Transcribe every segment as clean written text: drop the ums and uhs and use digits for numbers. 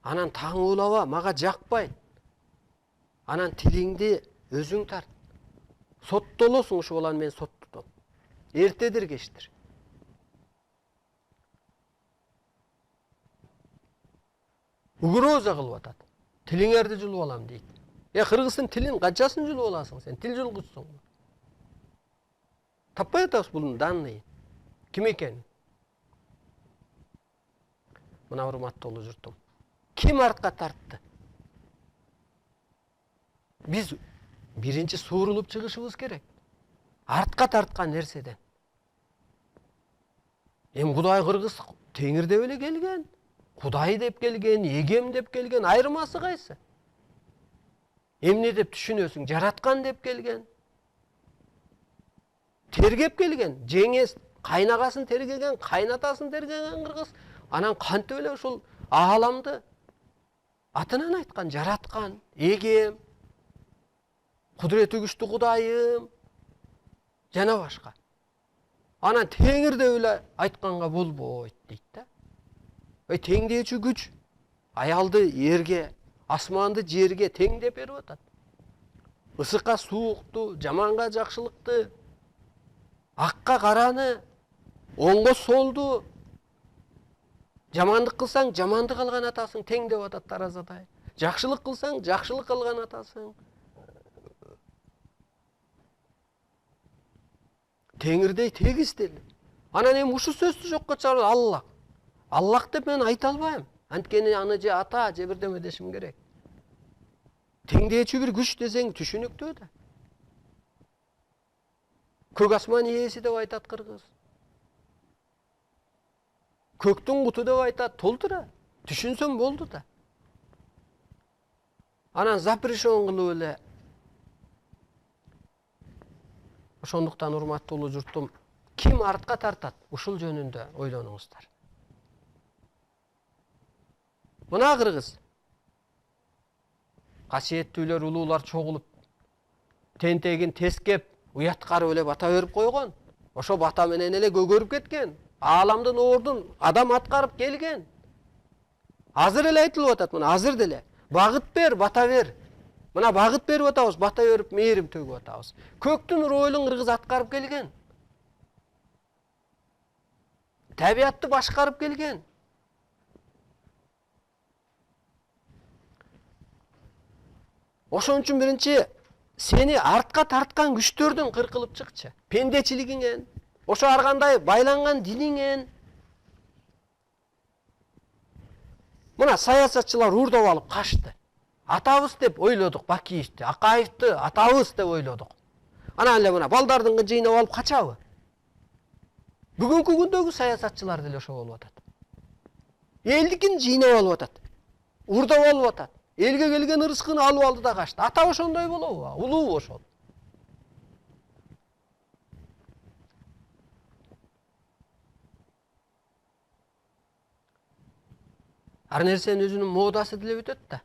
Анан таң улаба, мага жакпайт. Анан тилиңди өзүң тарт. Соттолосуң, ушу баланы мен соттотом. Эртедир кечтир. Угроза кылып атат. Тилиңерди жулуп алам дейт. Кыргыздын тилин канчасын жулуп аласың сен? Тил жулгучсуң. Таппай атабыз бунун данныйын. Ким экен? Мына урматтуу журтум. Ким артка тартты? Биз биринчи суурулуп чыгышыбыз керек. Артка тарткан нерседен. Кудай кыргыз теңир деп эле келген. Кудай деп келген, эгем деп келген, айырмасы кайсы? Эмне деп түшүнөсүң? Жараткан деп келген. Тергеп келген, жеңес кайнагасын тергеген, кайнатасын тергеген кыргыз. Анан кантип эле ушул ааламды атынан айткан, жараткан, эгем, кудурети күчтүү Кудайым жана башка. Анан теңир деп эле айтканга болбойт дейт да. Теңдөөчү күч аялды эрге, асманды жерге тең деп берип атат. Ысыкка суукту, жаманга жакшылыкты, акка караны, оңго солду, жамандык кылсаң жамандык алган атасың тең деп атат таразадай. Жакшылык кылсаң жакшылык алган атасың. Теңирдей тегиз деле. Анан ушу сөздү жокко чыгарып Аллах. Аллах деп мен айта албайм. Анткени аны же ата, же бирдеме дешим керек. Теңдөөчү бир күч десең түшүнүктүү да. Көк асман ээси деп айтат кыргыз. Көктүн куту деп айтат, толтура. Түшүнсөм болду да. Анан запрещен кылып эле. Ошондуктан урматтуу журтум, ким артка тартат? Ушул жөнүндө ойлонуңуздар. Мына кыргыз. Касиеттүүлөр, улуулар чогулуп, тентегин тескеп, уяткарып эле бата берип койгон. Ошо бата менен эле көгөрүп кеткен. Ааламдын ордун адам аткарып келген. Азыр эле айтылып атат, мына азыр деле. Багыт бер, бата бер. Мына багыт берип атабыз, бата берип мээрим төгүп атабыз. Көктүн ролун кыргыз аткарып келген. Табиатты башкарып келген. Ошон үчүн биринчи сени артка тарткан күчтөрдөн кыркылып чыкчы. Пендечилигиңен, ошо ар кандай байланган диниңен. Мына саясатчылар урдап алып качты. Атабыз деп ойлодук Бакиевди, Акаевди атабыз деп ойлодук. Анан эле мына балдардын жыйнап алып качабы? Бүгүнкү күндөгү саясатчылар деле ошо болуп атат. Элдикин жыйнап алып атат. Урдап алып атат. Элге келген ырыскын алып алды да качты. Ата ошондой болобу? Улуу ошол. Ар нерсенин өзүнүн модасы деле өтөт да.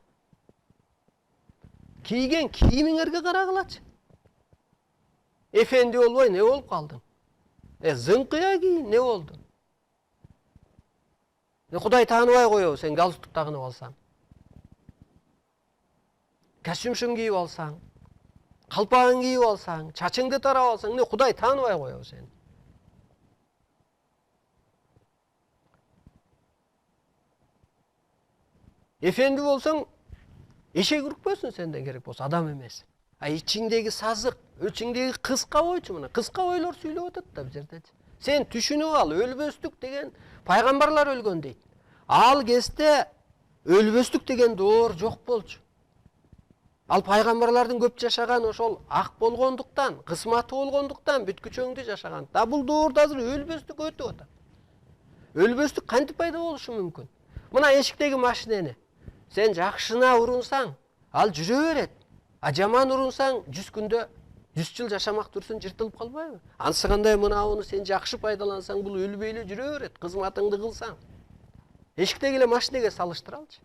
Кийген кийимиңерге карагылачы. Эфенди болбой не болуп калдың? Зыңкыя кий, не болду? Кудай тааныбай коебу сен галстук тагынып алсаң. Костюм кийип алсаң, калпагың кийип алсаң, чачыңды тарап алсаң, Кудай тааныбай коебу сени. Эфенди болсоң, эшек үркпөсүн сенден керек болсо, адам эмес. Ичиңдеги сазык, өчүңдеги кыска ойчу мына, кыска ойлор сүйлөп атат да бу жердечи. Сен түшүнүп ал, өлбөстүк деген пайгамбарлар өлгөн дейт. Ал кезде өлбөстүк деген доор жок болчу. Ал пайгамбарлардын көп жашаган ошол ак болгондуктан, кысматы болгондуктан бүткүчөңдү жашаган. Да бул доордо азыр өлбөстүк өтүп атат. Өлбөстүк кантип пайда болушу мүмкүн? Мына эшиктеги машинени сен жакшына урунсаң, ал жүрө берет. А жаман урунсаң, 100 күндө 100 жыл жашамак турсун жыртылып калбайбы? Анысы кандай мынауну сен жакшы пайдалансаң, бул өлбөй эле жүрө берет, кызматыңды кылсаң. Эшиктеги эле машинеге салыштыралчы.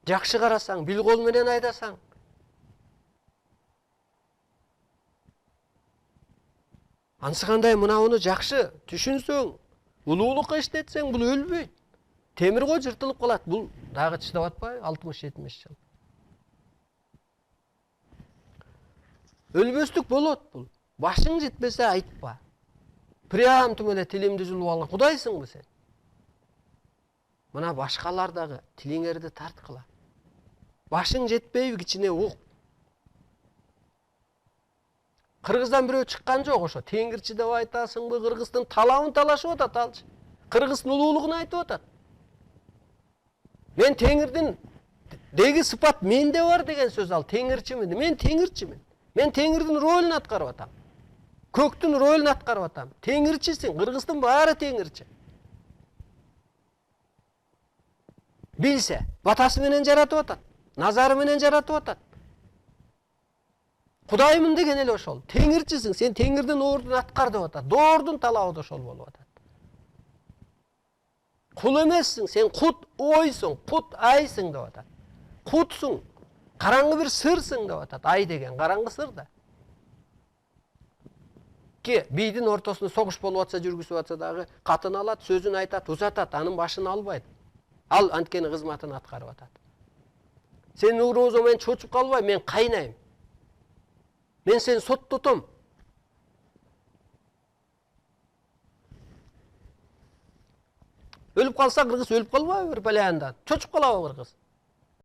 Жакшы карасаң, бил кол менен айдасаң. Анысы кандай мынауну жакшы түшүнсөң, Улуулукка иштетсең бул өлбөйт. Темир го жыртылып калат. Бул дагы чыдап атпайбы 60-70 жыл. Өлбөстүк болот бул. Башың жетпесе айтпа. Прям тим эле тилимди жулуп алган Кудайсыңбы сен? Мына башкалар дагы тилиңерди тарткыла. Башың жетпейби кичине ук. Кыргыздан бирөө чыккан жок ошо. Теңирчи деп айтасыңбы? Кыргыздын талабын талашып атат алчы. Кыргыздын улуулугун айтып атат. Мен теңирдин деги сыпат менде бар деген сөз ал. Теңирчимин. Мен теңирчимин. Мен теңирдин ролун аткарып атам. Көктүн ролун аткарып атам. Теңирчисиң. Кыргыздын баары теңирчи. Билсе, батасы менен жаратып атат. Назары менен жаратып атат. Кудаймын деген эле ошол. Теңирчисиң. Сен теңирдин ордун аткар деп атат. Доордун талабы да ошол болуп атат. Кул эмессиң. Сен кут ойсуң, кут айсың деп атат. Кутсуң. Караңгы бир сырсың деп атат. Ай деген караңгы сыр да. Бийдин ортосунда согуш болуп атса, жүргүзүп атса дагы катын алат, сөзүн айтат, узатат, анын башын албайт. Ал анткени кызматын аткарып атат. Сен уурузо мен чочуп калбай, мен кайнайм. Мен сени соттотом. Өлүп калса кыргыз өлүп калбайбы бир балаяндан? Чочуп калабы кыргыз?